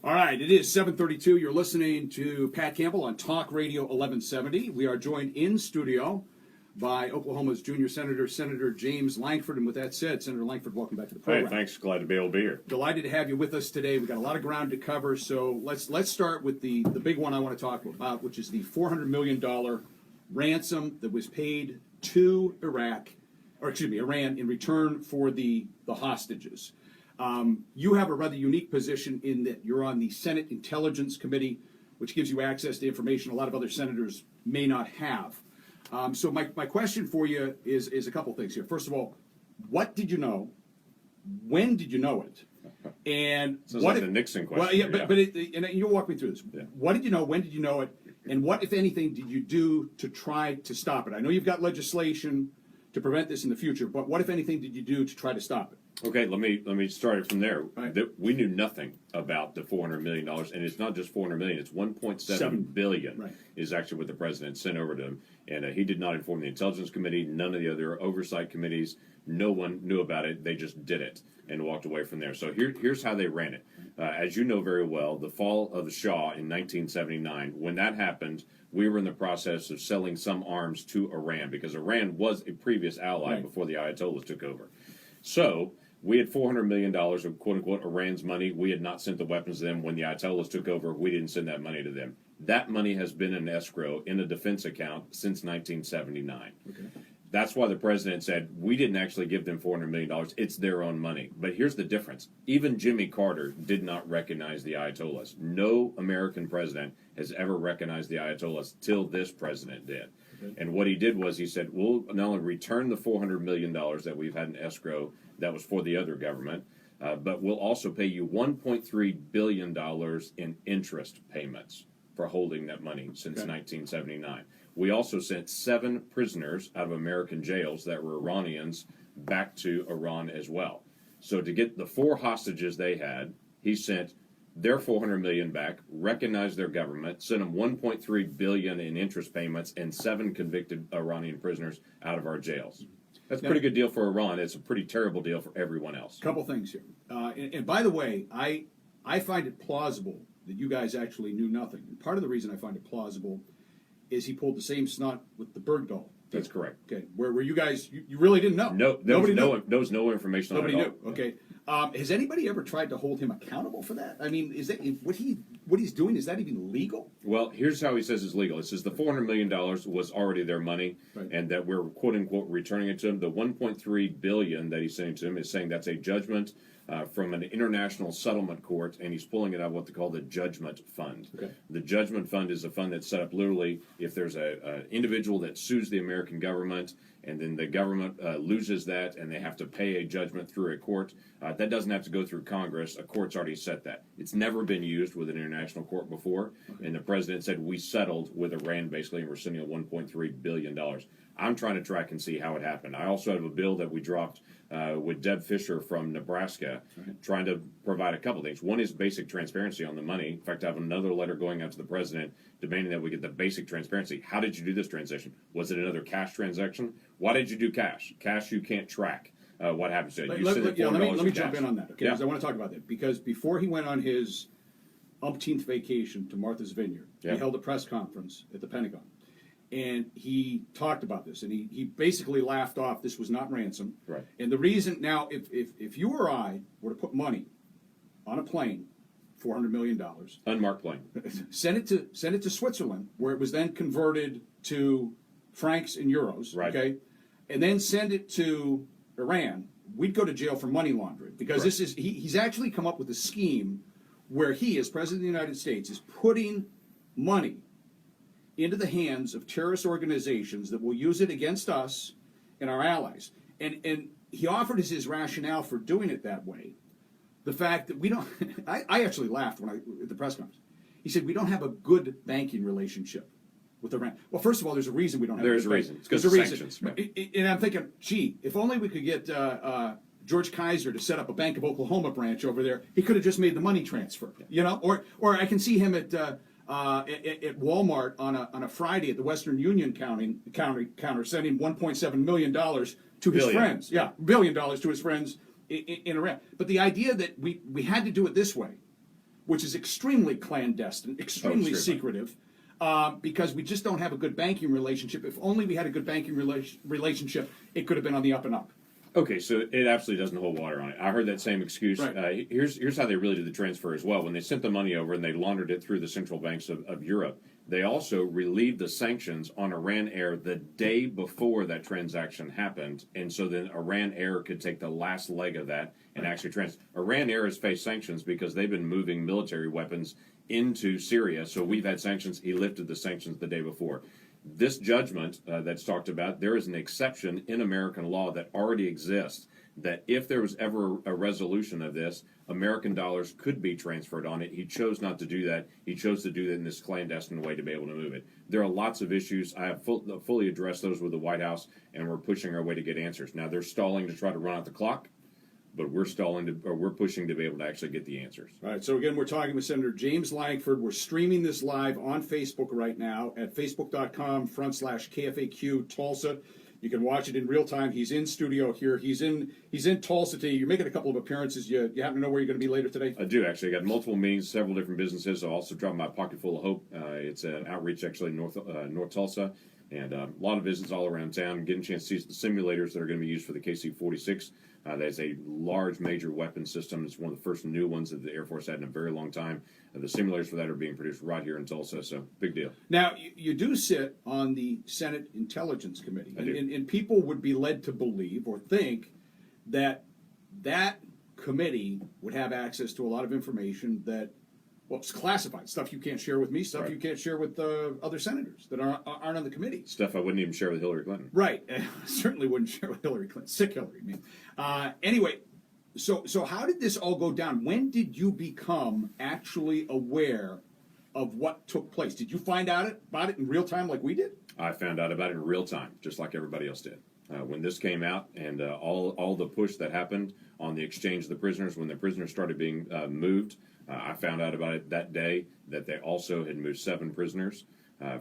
All right, it is 7:32. You're listening to Pat Campbell on Talk Radio 1170. We are joined in studio by Oklahoma's junior senator, Senator James Lankford. And with that said, Senator Lankford, welcome back to the program. Hey, thanks. Glad to be able to be here. Delighted to have you with us today. We've got a lot of ground to cover, so let's start with the big one I want to talk about, which is the $400 million ransom that was paid to Iran in return for the hostages. You have a rather unique position in that you're on the Senate Intelligence Committee, which gives you access to information a lot of other senators may not have. So my question for you is a couple things here. First of all, what did you know? When did you know it? And sounds like the Nixon question. Well, yeah, but and you'll walk me through this. Yeah. What did you know? When did you know it? And what, if anything, did you do to try to stop it? I know you've got legislation to prevent this in the future, but what, if anything, did you do to try to stop it? Okay, let me start it from there. Right. We knew nothing about the $400 million, and it's not just $400 million; it's 1.7 billion. Right. Is actually what the president sent over to him, and he did not inform the Intelligence Committee, none of the other oversight committees. No one knew about it. They just did it and walked away from there. So here's how they ran it. As you know very well, the fall of the Shah in 1979, when that happened, we were in the process of selling some arms to Iran because Iran was a previous ally before the Ayatollahs took over. So we had $400 million of quote-unquote Iran's money. We had not sent the weapons to them. When the Ayatollahs took over, we didn't send that money to them. That money has been in escrow in a defense account since 1979. Okay. That's why the president said, we didn't actually give them $400 million. It's their own money. But here's the difference. Even Jimmy Carter did not recognize the Ayatollahs. No American president has ever recognized the Ayatollahs till this president did. Okay. And what he did was he said, we'll not only return the $400 million that we've had in escrow that was for the other government, but we'll also pay you $1.3 billion in interest payments for holding that money since 1979. We also sent 7 prisoners out of American jails that were Iranians back to Iran as well. So to get the 4 hostages they had, he sent their $400 million back, recognized their government, sent them $1.3 billion in interest payments, and 7 convicted Iranian prisoners out of our jails. That's a pretty good deal for Iran. It's a pretty terrible deal for everyone else. Couple things here. And by the way, I find it plausible that you guys actually knew nothing. And part of the reason I find it plausible is he pulled the same stunt with the Bergdahl. That's correct. Okay, where you guys, you really didn't know. No, there was no information on it. Nobody knew. Okay. Has anybody ever tried to hold him accountable for that? I mean, is that what he's doing? Is that even legal? Well, here's how he says it's legal. It says the $400 million was already their money, and that we're quote unquote returning it to him. The $1.3 billion that he's sending to him is saying that's a judgment from an international settlement court, and he's pulling it out of what they call the judgment fund. Okay. The judgment fund is a fund that's set up literally if there's an individual that sues the American government, and then the government loses that, and they have to pay a judgment through a court. That doesn't have to go through Congress. A court's already set that. It's never been used with an international court before, and the president said we settled with Iran basically, and we're sending a $1.3 billion. I'm trying to track and see how it happened. I also have a bill that we dropped with Deb Fisher from Nebraska, trying to provide a couple things. One is basic transparency on the money. In fact, I have another letter going out to the president demanding that we get the basic transparency. How did you do this transaction? Was it another cash transaction? Why did you do cash? Cash you can't track. What happens to it? Let me jump in on that, okay? Because I want to talk about that. Because before he went on his umpteenth vacation to Martha's Vineyard, he held a press conference at the Pentagon. And he talked about this, and he basically laughed off this was not ransom. Right. And the reason now, if you or I were to put money on a plane, $400 million, unmarked plane, send it to Switzerland, where it was then converted to francs and euros, okay, and then send it to Iran, we'd go to jail for money laundering because this is he's actually come up with a scheme where he, as president of the United States, is putting money into the hands of terrorist organizations that will use it against us and our allies. And he offered as his rationale for doing it that way the fact that we don't. I actually laughed at the press conference. He said we don't have a good banking relationship with Iran. Well, first of all, there's a reason we don't have. There's a reason. It's because of sanctions. And I'm thinking, gee, if only we could get George Kaiser to set up a Bank of Oklahoma branch over there, he could have just made the money transfer. You know, or I can see him at Walmart on a Friday at the Western Union counter sending $1.7 million to his friends. Yeah, $1 billion to his friends in Iran. But the idea that we had to do it this way which is extremely clandestine, extremely secretive, because we just don't have a good banking relationship. If only we had a good banking relationship, it could have been on the up and up. Okay, so it absolutely doesn't hold water on it. I heard that same excuse. Right. Here's how they really did the transfer as well. When they sent the money over and they laundered it through the central banks of Europe, they also relieved the sanctions on Iran Air the day before that transaction happened, and so then Iran Air could take the last leg of that and actually Iran Air has faced sanctions because they've been moving military weapons into Syria. So we've had sanctions. He lifted the sanctions the day before. This judgment that's talked about, there is an exception in American law that already exists that if there was ever a resolution of this, American dollars could be transferred on it. He chose not to do that. He chose to do that in this clandestine way to be able to move it. There are lots of issues. I have fully addressed those with the White House, and we're pushing our way to get answers. Now, they're stalling to try to run out the clock, but we're pushing to be able to actually get the answers. All right, so again, we're talking with Senator James Lankford. We're streaming this live on Facebook right now at facebook.com/KFAQ Tulsa. You can watch it in real time. He's in studio here. He's in Tulsa today. You're making a couple of appearances. You happen to know where you're going to be later today? I do, actually. I got multiple meetings, several different businesses. I'll also drop my Pocket Full of Hope. It's an outreach, actually, in North Tulsa. And a lot of visits all around town. Getting a chance to see the simulators that are going to be used for the KC-46. That's a large, major weapon system. It's one of the first new ones that the Air Force had in a very long time. The simulators for that are being produced right here in Tulsa, so big deal. Now, you do sit on the Senate Intelligence Committee, and people would be led to believe or think that that committee would have access to a lot of information that, well, it's classified, stuff you can't share with me, stuff you can't share with other senators that aren't on the committee. Stuff I wouldn't even share with Hillary Clinton. Right. I certainly wouldn't share with Hillary Clinton. Sick Hillary, I mean. Anyway, so how did this all go down? When did you become actually aware of what took place? Did you find out about it in real time like we did? I found out about it in real time, just like everybody else did. When this came out and all the push that happened on the exchange of the prisoners, when the prisoners started being moved, I found out about it that day that they also had moved 7 prisoners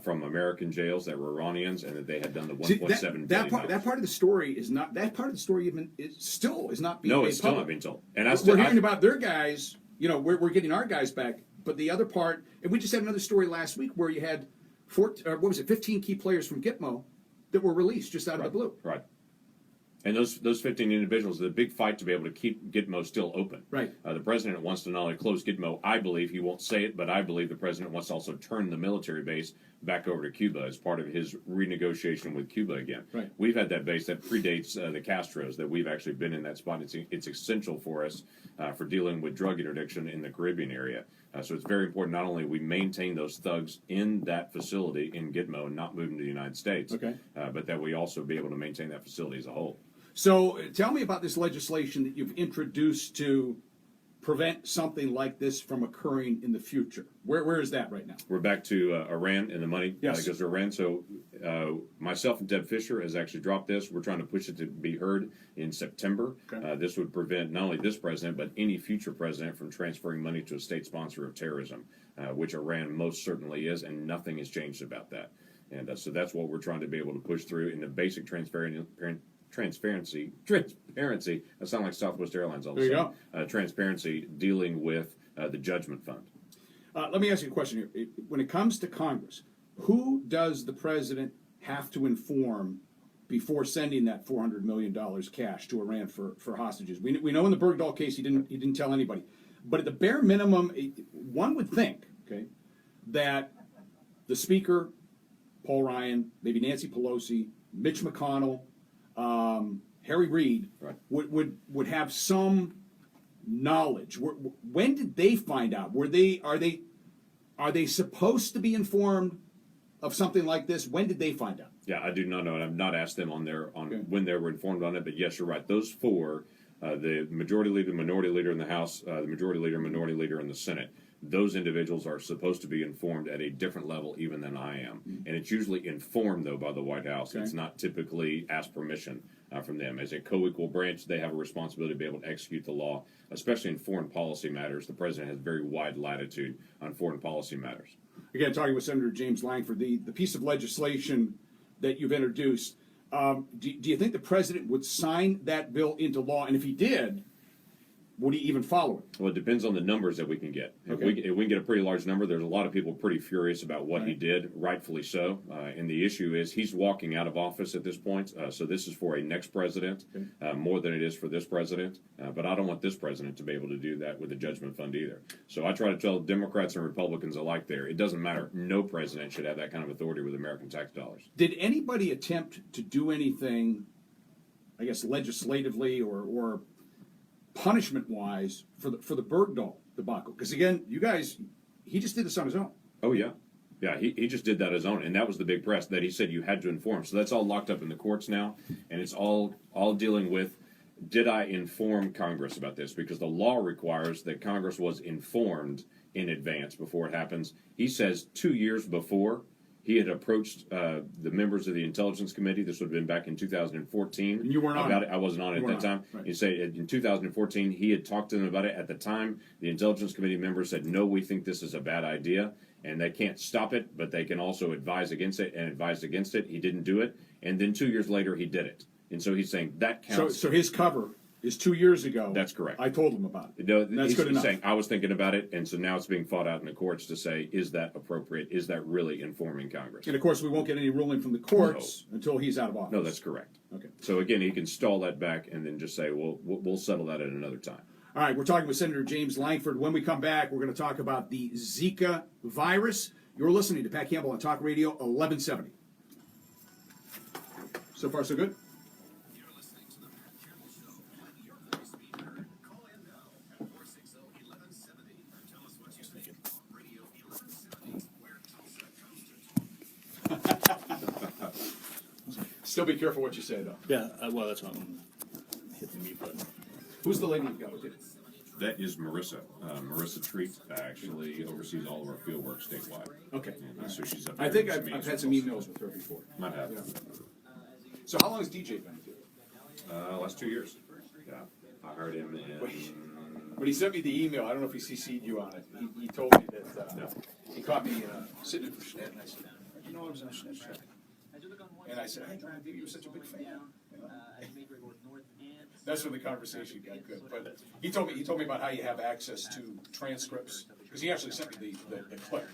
from American jails that were Iranians, and that they had done the 1.7 billion. That part of the story is not. That part of the story even still is not being. No, made it's still public. not being told. And we're hearing about their guys. You know, we're getting our guys back, but the other part, and we just had another story last week where you had 15 key players from Gitmo that were released just out of the blue. Right. And those 15 individuals, the big fight to be able to keep Gitmo still open. Right. The president wants to not only close Gitmo, I believe, he won't say it, but I believe the president wants to also turn the military base back over to Cuba as part of his renegotiation with Cuba again. Right. We've had that base that predates the Castros, that we've actually been in that spot. It's essential for us for dealing with drug interdiction in the Caribbean area. So it's very important not only we maintain those thugs in that facility in Gitmo and not move them to the United States, but that we also be able to maintain that facility as a whole. So tell me about this legislation that you've introduced to prevent something like this from occurring in the future. Where is that right now? We're back to Iran and the money that goes to Iran. So myself and Deb Fisher has actually dropped this. We're trying to push it to be heard in September. This would prevent not only this president, but any future president from transferring money to a state sponsor of terrorism, which Iran most certainly is, and nothing has changed about that. And so that's what we're trying to be able to push through in the basic transparency. That sounds like Southwest Airlines all of a sudden. Transparency dealing with the judgment fund. Let me ask you a question here. When it comes to Congress, who does the president have to inform before sending that $400 million cash to Iran for hostages? We know in the Bergdahl case he didn't tell anybody, but at the bare minimum, one would think that the Speaker, Paul Ryan, maybe Nancy Pelosi, Mitch McConnell, Harry Reid would have some knowledge. When did they find out? Are they supposed to be informed of something like this? When did they find out? Yeah, I do not know, and I've not asked them on when they were informed on it. But yes, you're right. Those 4, the majority leader, minority leader in the House, the majority leader, minority leader in the Senate. Those individuals are supposed to be informed at a different level even than I am. And it's usually informed, though, by the White House. It's not typically asked permission from them. As a co-equal branch, they have a responsibility to be able to execute the law, especially in foreign policy matters. The president has very wide latitude on foreign policy matters. Again, talking with Senator James Lankford, the piece of legislation that you've introduced, do you think the president would sign that bill into law? And if he did, would he even follow it? Well, it depends on the numbers that we can get. Okay. If we can get a pretty large number, there's a lot of people pretty furious about what he did, rightfully so. And the issue is he's walking out of office at this point. So this is for a next president, more than it is for this president. But I don't want this president to be able to do that with the judgment fund either. So I try to tell Democrats and Republicans alike there, it doesn't matter. No president should have that kind of authority with American tax dollars. Did anybody attempt to do anything, I guess, legislatively or punishment-wise for the Bergdahl debacle? Because again, you guys, he just did this on his own. Oh, yeah. Yeah, he just did that on his own, and that was the big press that he said you had to inform. So that's all locked up in the courts now, and it's all dealing with, did I inform Congress about this? Because the law requires that Congress was informed in advance before it happens. He says 2 years before, he had approached the members of the Intelligence Committee. This would have been back in 2014. And you weren't on about it. I wasn't on it You at that weren't time. right. He said in 2014 he had talked to them about it. At the time, the Intelligence Committee members said, "No, we think this is a bad idea, and they can't stop it, but they can also advise against it." And advised against it. He didn't do it, and then 2 years later he did it. And so he's saying that counts. So his cover is 2 years ago. That's correct. I told him about it. No, That's he's, good he's enough. saying I was thinking about it, and so now it's being fought out in the courts to say, is that appropriate? Is that really informing Congress? And of course, we won't get any ruling from the courts until he's out of office. No, that's correct. Okay. So again, he can stall that back and then just say, well, we'll settle that at another time. All right, we're talking with Senator James Lankford. When we come back, we're going to talk about the Zika virus. You're listening to Pat Campbell on Talk Radio 1170. So far, so good? You're listening to the Pat Campbell Show. Let your voice be heard. Call in now at 460-1170. Tell us what you think. Talk Radio 1170, where Tulsa comes to Still be careful what you say, though. Yeah, well, that's why I'm hitting the mute button. Who's the lady you've got with you? That is Marissa. Marissa Treat actually oversees all of our field work statewide. Okay. And so she's up I there think with I've me as had some well. emails with her before. Might have. Yeah. So how long has DJ been with you? Last 2 years. Yeah. I heard him in... When he sent me the email, I don't know if he CC'd you on it. He told me that No. he caught me sitting in for Schnitt, and I said, "You know I was in a Schnitt show." And I said, "Hey, John, you were such a big fan." You know? That's when the conversation got good. But he told me about how you have access to transcripts, because he actually sent me the clip,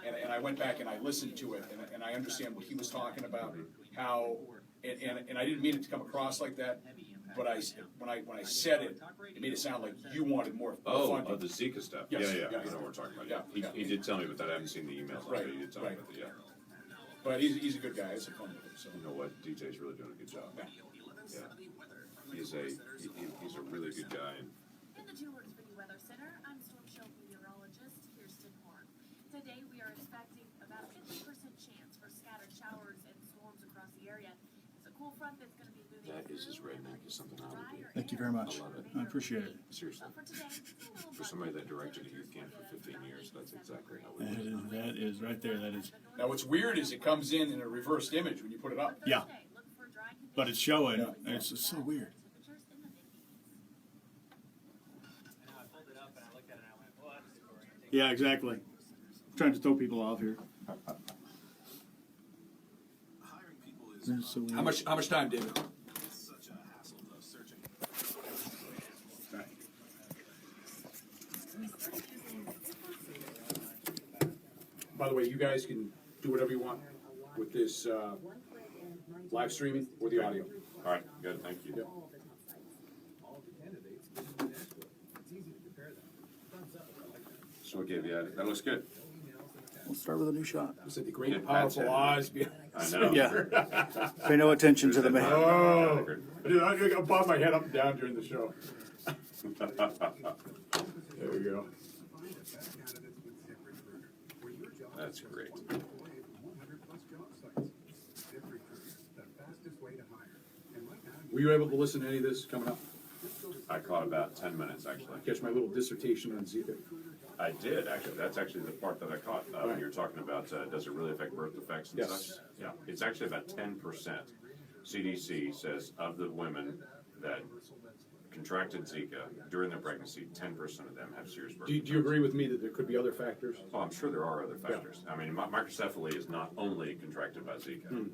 and I went back and I listened to it, and I understand what he was talking about. How and I didn't mean it to come across like that, but when I said it, it made it sound like you wanted more funding. The Zika stuff. Yes, Yeah. yeah. I know what we're talking about. Yeah, Yeah. He yeah. did tell me, but I haven't seen the emails. Right, So he did tell me right. about the, But he's a good guy. It's a fun with him. So. You know what? DJ's really doing a good job. Yeah. He's a really good guy. And In the 2 Words City Weather Center, I'm storm shelter meteorologist Kirsten Horn. Today we are expecting about a 50% chance for scattered showers and storms across the area. It's a cool front that's going to be moving that is as through. redneck as something I would do. Thank you very much. I love it. I appreciate it. Seriously. For today, it's a little For somebody that directed a youth camp for 15 years, that's exactly how we do it. That is right there. That is, Now what's weird is it comes in a reversed image when you put it up. yeah, Thursday, look for dry conditions. but it's showing. Yeah. And it's just so weird. Temperatures in the mid-80s. Yeah, exactly. Trying to throw people off here. hiring people is That's so weird. How much time, David? such a hassle though. Searching. By the way, you guys can do whatever you want with this live streaming or the audio. All right, good. Thank you. Yep. So what gave you that? That looks good. We'll start with a new shot. It's like the great Get and powerful Pat's Oz. behind- I know. Yeah. Pay no attention to the man. Oh, dude, I'm gonna bob my head up and down during the show. There we go. That's great. Were you able to listen to any of this coming up? I caught about 10 minutes, actually. Catch my little dissertation on Zika. I did, actually. That's actually the part that I caught. When you were talking about, does it really affect birth defects and Yes. such? Yeah, it's actually about 10%. CDC says of the women that contracted Zika during their pregnancy, 10% of them have serious birth Do you defects. agree with me that there could be other factors? Oh, I'm sure there are other factors. I mean, microcephaly is not only contracted by Zika,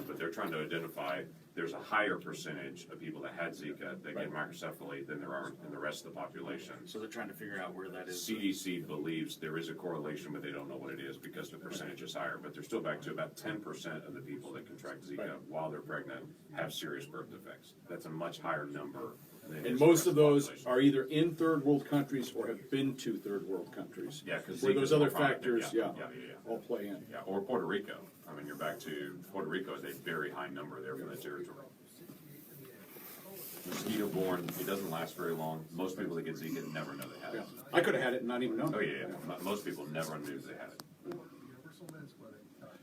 but they're trying to identify there's a higher percentage of people that had Zika that get microcephaly than there are in the rest of the population. So they're trying to figure out where that is. CDC believes there is a correlation, but they don't know what it is because the percentage is higher. But they're still back to about 10% of the people that contract Zika while they're pregnant have serious birth defects. That's a much higher number. And most of those are either in third world countries or have been to third world countries. Yeah, because where those other factors, all play in. Yeah, or Puerto Rico. I mean, you're back to Puerto Rico is a very high number there from the territory. Mosquito-borne, it doesn't last very long. Most people that get Zika never know they have it. I could have had it and not even known. Oh yeah. Most people never knew they had it.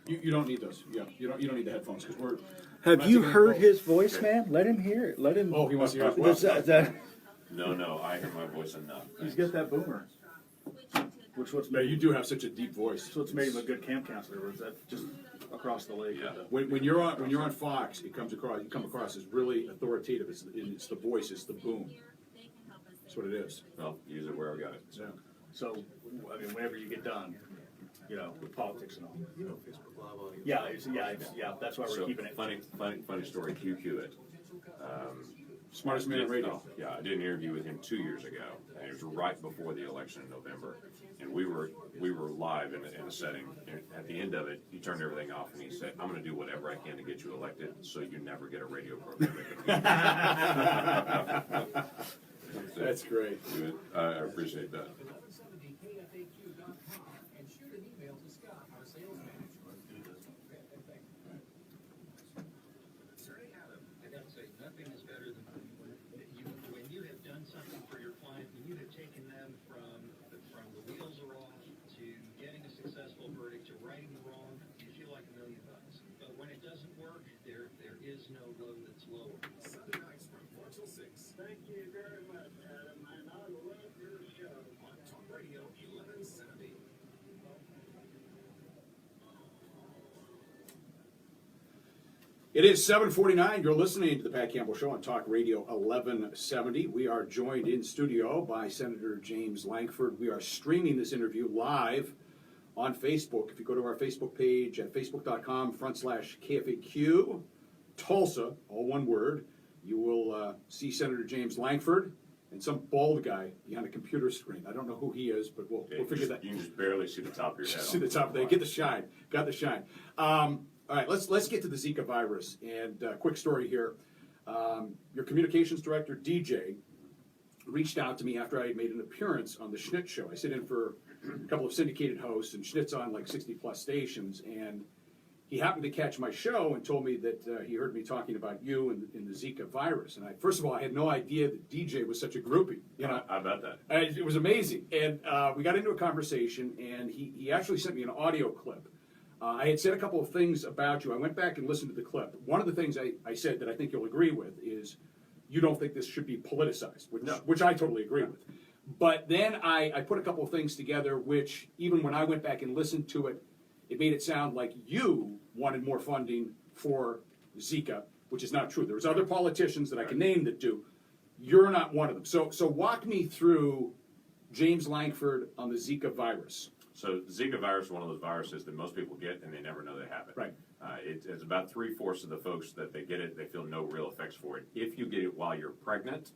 You don't need those. Yeah, you don't need the headphones because we're. Have you heard his voice, man? Let him hear it. Let him. Oh, he wants to hear it. No, I hear my voice enough. He's got that boomer. Which what's No, made you do have such a deep voice. That's what's made him a good camp counselor. Was that just across the lake? Yeah. When you're on Fox, it comes across. You come across as really authoritative. It's the voice. It's the boom. That's what it is. Well, use it where I got it. Yeah. So, I mean, whenever you get done, you know, with politics and all. Yeah, that's why we're So keeping it. funny story. Hugh Hewitt. Smartest man on radio. Yeah, I did an interview with him 2 years ago, and it was right before the election in November, and we were live in a setting. And at the end of it, he turned everything off, and he said, "I'm going to do whatever I can to get you elected, so you never get a radio program." That's great. I appreciate that. Nothing is better than when you have done something for your client and you have taken them from the wheels are off to getting a successful verdict to righting the wrong. You feel like $1 million. But when it doesn't work, there is no low that's lower. Sunday nights from 4 till 6. Thank you very much, Adam, and I love your show. On Talk Radio 1170. It is 7:49. You're listening to the Pat Campbell Show on Talk Radio 1170. We are joined in studio by Senator James Lankford. We are streaming this interview live on Facebook. If you go to our Facebook page at facebook.com/KFAQ Tulsa, all one word, you will see Senator James Lankford and some bald guy behind a computer screen. I don't know who he is, but we'll figure that. You can just barely see the top of your head. See the top of that. Get the shine. Got the shine. All right, let's get to the Zika virus. And quick story here. Your communications director, DJ, reached out to me after I made an appearance on the Schnitt show. I sit in for a couple of syndicated hosts, and Schnitt's on like 60-plus stations. And he happened to catch my show and told me that he heard me talking about you and the Zika virus. And first of all, I had no idea that DJ was such a groupie. You know, I bet that. It was amazing. And we got into a conversation, and he actually sent me an audio clip. I had said a couple of things about you. I went back and listened to the clip. One of the things I said that I think you'll agree with is you don't think this should be politicized, which I totally agree with. But then I put a couple of things together, which even when I went back and listened to it, it made it sound like you wanted more funding for Zika, which is not true. There's other politicians that I can name that do. You're not one of them. So walk me through James Lankford on the Zika virus. So Zika virus is one of those viruses that most people get and they never know they have it. Right. It's about 3/4 of the folks that they get it, they feel no real effects for it. If you get it while you're pregnant,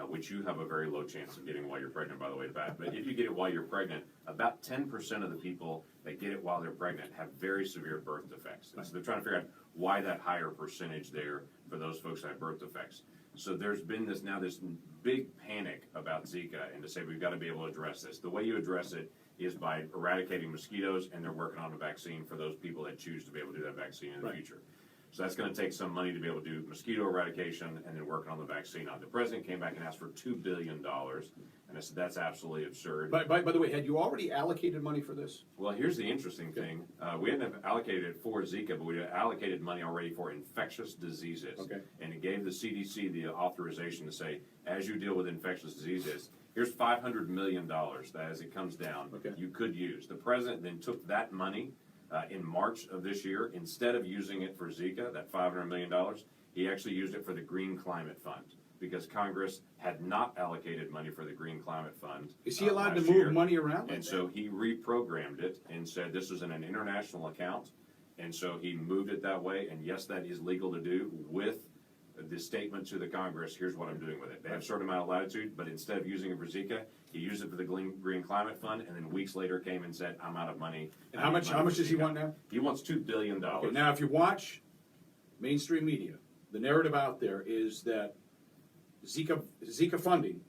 which you have a very low chance of getting while you're pregnant, by the way, Pat, but if you get it while you're pregnant, about 10% of the people that get it while they're pregnant have very severe birth defects. And so they're trying to figure out why that higher percentage there for those folks that have birth defects. So there's been this big panic about Zika and to say we've got to be able to address this. The way you address it is by eradicating mosquitoes, and they're working on a vaccine for those people that choose to be able to do that vaccine in the future. So that's going to take some money to be able to do mosquito eradication and then working on the vaccine. The president came back and asked for $2 billion, and I said that's absolutely absurd. By the way, had you already allocated money for this? Well, here's the interesting thing. We hadn't allocated it for Zika, but we allocated money already for infectious diseases. Okay. And it gave the CDC the authorization to say, as you deal with infectious diseases, here's $500 million that as it comes down, you could use. The president then took that money in March of this year. Instead of using it for Zika, that $500 million, he actually used it for the Green Climate Fund because Congress had not allocated money for the Green Climate Fund. Is he allowed to move year. money around? And so he reprogrammed it and said this is in an international account. And so he moved it that way. And yes, that is legal to do with the statement to the Congress, here's what I'm doing with it. They have a certain amount of latitude, but instead of using it for Zika, he used it for the Green Climate Fund, and then weeks later came and said, I'm out of money. And how much does he want now? He wants $2 billion. Okay, now, if you watch mainstream media, the narrative out there is that Zika funding,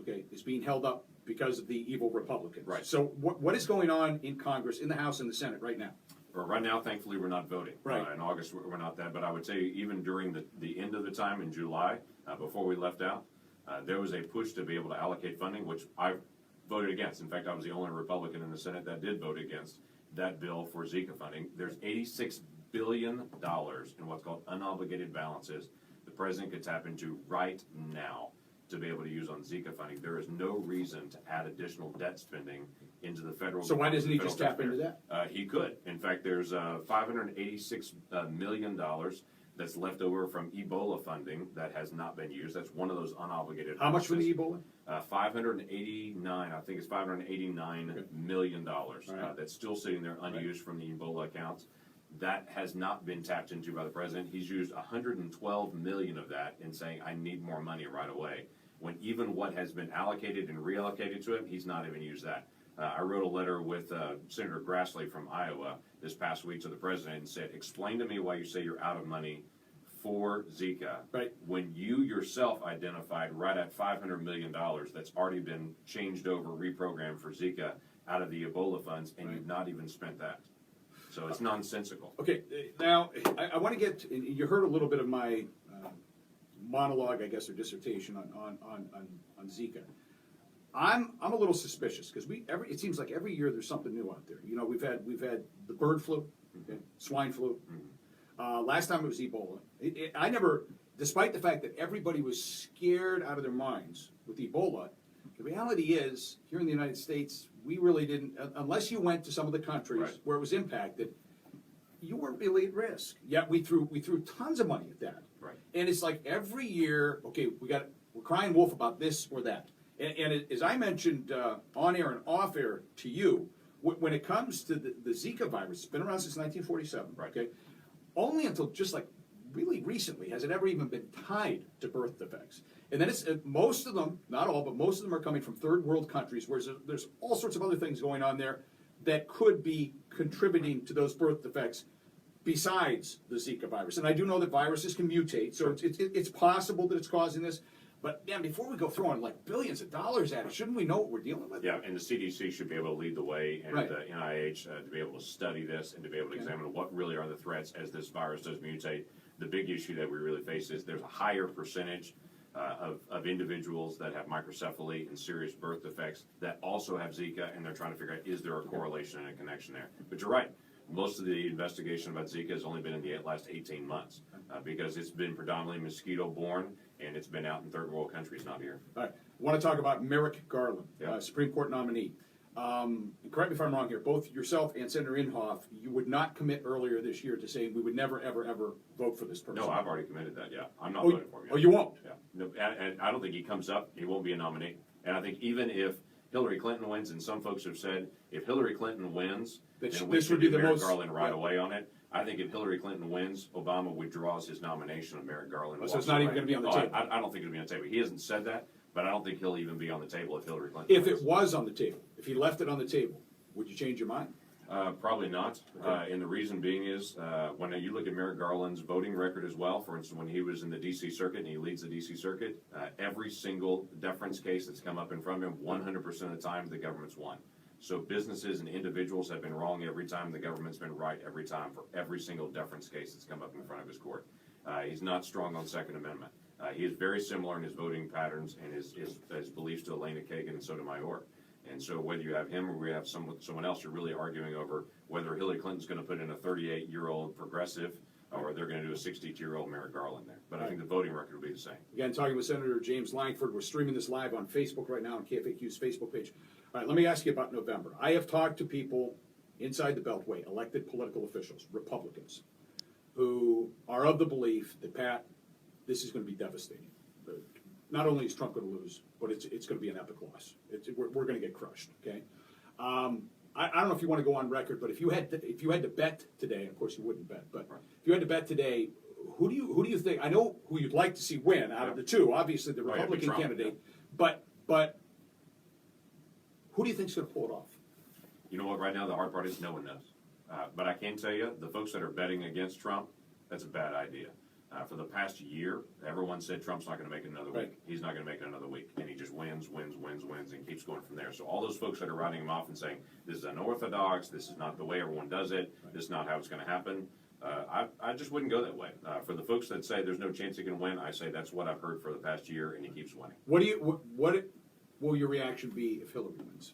okay, is being held up because of the evil Republicans. Right. So what is going on in Congress, in the House and the Senate right now? Well, right now, thankfully, we're not voting. Right. In August, we're not that. But I would say even during the end of the time in July, before we left out, there was a push to be able to allocate funding, which I voted against. In fact, I was the only Republican in the Senate that did vote against that bill for Zika funding. There's $86 billion in what's called unobligated balances the president could tap into right now to be able to use on Zika funding. There is no reason to add additional debt spending into the federal. So why doesn't he federal just tap into taxpayer. that? He could. In fact, there's $586 million that's left over from Ebola funding that has not been used. That's one of those unobligated. How much for the balances. Ebola? 589. I think it's $589 million Right. that's still sitting there unused from the Ebola accounts. That has not been tapped into by the president. He's used 112 million of that in saying, I need more money right away. When even what has been allocated and reallocated to him, he's not even used that. I wrote a letter with Senator Grassley from Iowa this past week to the president and said, explain to me why you say you're out of money for Zika, right, when you yourself identified right at $500 million that's already been changed over, reprogrammed for Zika out of the Ebola funds, and you've not even spent that. So it's nonsensical. Okay, now I want to get. You heard a little bit of my monologue, I guess, or dissertation on Zika. I'm a little suspicious because it seems like every year there's something new out there. You know, we've had the bird flu, okay, swine flu. Last time it was Ebola. I never, despite the fact that everybody was scared out of their minds with Ebola, the reality is here in the United States we really didn't, unless you went to some of the countries Right. where it was impacted, you weren't really at risk. Yet we threw tons of money at that. Right. And it's like every year, okay, we're crying wolf about this or that. And as I mentioned on air and off air to you, when it comes to the Zika virus, it's been around since 1947. Right. Okay, only until just like really recently has it ever even been tied to birth defects. And then it's most of them, not all, but most of them are coming from third world countries, where there's all sorts of other things going on there that could be contributing to those birth defects besides the Zika virus. And I do know that viruses can mutate, so it's possible that it's causing this. But man, before we go throwing like billions of dollars at it, shouldn't we know what we're dealing with? Yeah, and the CDC should be able to lead the way, and Right. the NIH to be able to study this and to be able to examine what really are the threats as this virus does mutate. The big issue that we really face is there's a higher percentage of individuals that have microcephaly and serious birth defects that also have Zika, and they're trying to figure out, is there a correlation and a connection there? But you're right. Most of the investigation about Zika has only been in the last 18 months because it's been predominantly mosquito-borne, and it's been out in third world countries, not here. All right. I want to talk about Merrick Garland, Yeah. Supreme Court nominee. Correct me if I'm wrong here. Both yourself and Senator Inhofe, you would not commit earlier this year to saying we would never, ever, ever vote for this person. No, I've already committed that, yeah. I'm not Oh, voting for him yet. oh, you won't? Yeah. No, and I don't think he comes up, he won't be a nominee. And I think even if Hillary Clinton wins, and some folks have said, if Hillary Clinton wins, That then this we would should be do the Merrick most- Garland right yeah. away on it. I think if Hillary Clinton wins, Obama withdraws his nomination of Merrick Garland. Oh, so walks it's not even away. gonna be on the No, table. I don't think it'll be on the table. He hasn't said that, but I don't think he'll even be on the table if Hillary Clinton If wins. it was on the table, if he left it on the table, would you change your mind? Probably not. And the reason being is when you look at Merrick Garland's voting record as well, for instance, when he was in the D.C. Circuit and he leads the D.C. Circuit, every single deference case that's come up in front of him, 100% of the time the government's won. So businesses and individuals have been wrong every time. The government's been right every time for every single deference case that's come up in front of his court. He's not strong on Second Amendment. He is very similar in his voting patterns and his beliefs to Elena Kagan and Sotomayor. And so whether you have him or we have someone else, you're really arguing over whether Hillary Clinton's going to put in a 38-year-old progressive or they're going to do a 62-year-old Merrick Garland there. But I think the voting record will be the same. Again, talking with Senator James Lankford. We're streaming this live on Facebook right now on KFAQ's Facebook page. All right, let me ask you about November. I have talked to people inside the Beltway, elected political officials, Republicans, who are of the belief that, Pat, this is going to be devastating. Not only is Trump going to lose, but it's going to be an epic loss. We're going to get crushed. Okay. I don't know if you want to go on record, but if you had to bet today, of course you wouldn't bet, but if you had to bet today, who do you think? I know who you'd like to see win out of the two. Obviously, the Oh, yeah, Republican Trump, candidate, yeah. but who do you think's going to pull it off? You know what? Right now, the hard part is no one knows. But I can tell you, the folks that are betting against Trump, that's a bad idea. For the past year, everyone said Trump's not going to make it another Right. week. He's not going to make it another week. And he just wins, and keeps going from there. So all those folks that are writing him off and saying, this is unorthodox, this is not the way everyone does it, this is not how it's going to happen, I just wouldn't go that way. For the folks that say there's no chance he can win, I say that's what I've heard for the past year, and he keeps winning. What will your reaction be if Hillary wins?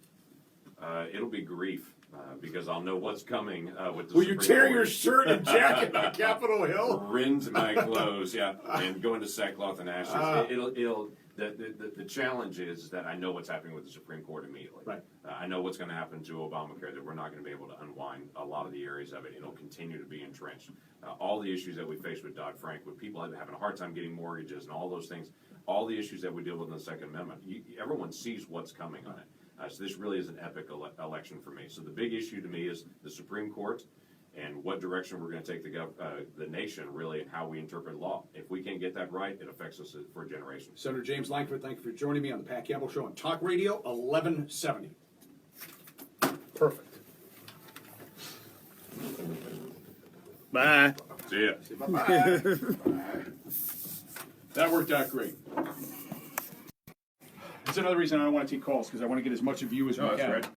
It'll be grief. Because I'll know what's coming with the Will you Supreme tear Court. your shirt and jacket on Capitol Hill? Rend my clothes, yeah, and go into sackcloth and ashes. The challenge is that I know what's happening with the Supreme Court immediately. Right. I know what's going to happen to Obamacare, that we're not going to be able to unwind a lot of the areas of it. It'll continue to be entrenched. All the issues that we face with Dodd-Frank, with people having a hard time getting mortgages and all those things, all the issues that we deal with in the Second Amendment, everyone sees what's coming on it. So this really is an epic election for me. So the big issue to me is the Supreme Court and what direction we're going to take the nation, really, and how we interpret law. If we can't get that right, it affects us for generations. Senator James Lankford, thank you for joining me on the Pat Campbell Show on Talk Radio 1170. Perfect. Bye. See ya. Bye-bye. That worked out great. That's another reason I don't want to take calls, because I want to get as much of you as we that's can. right.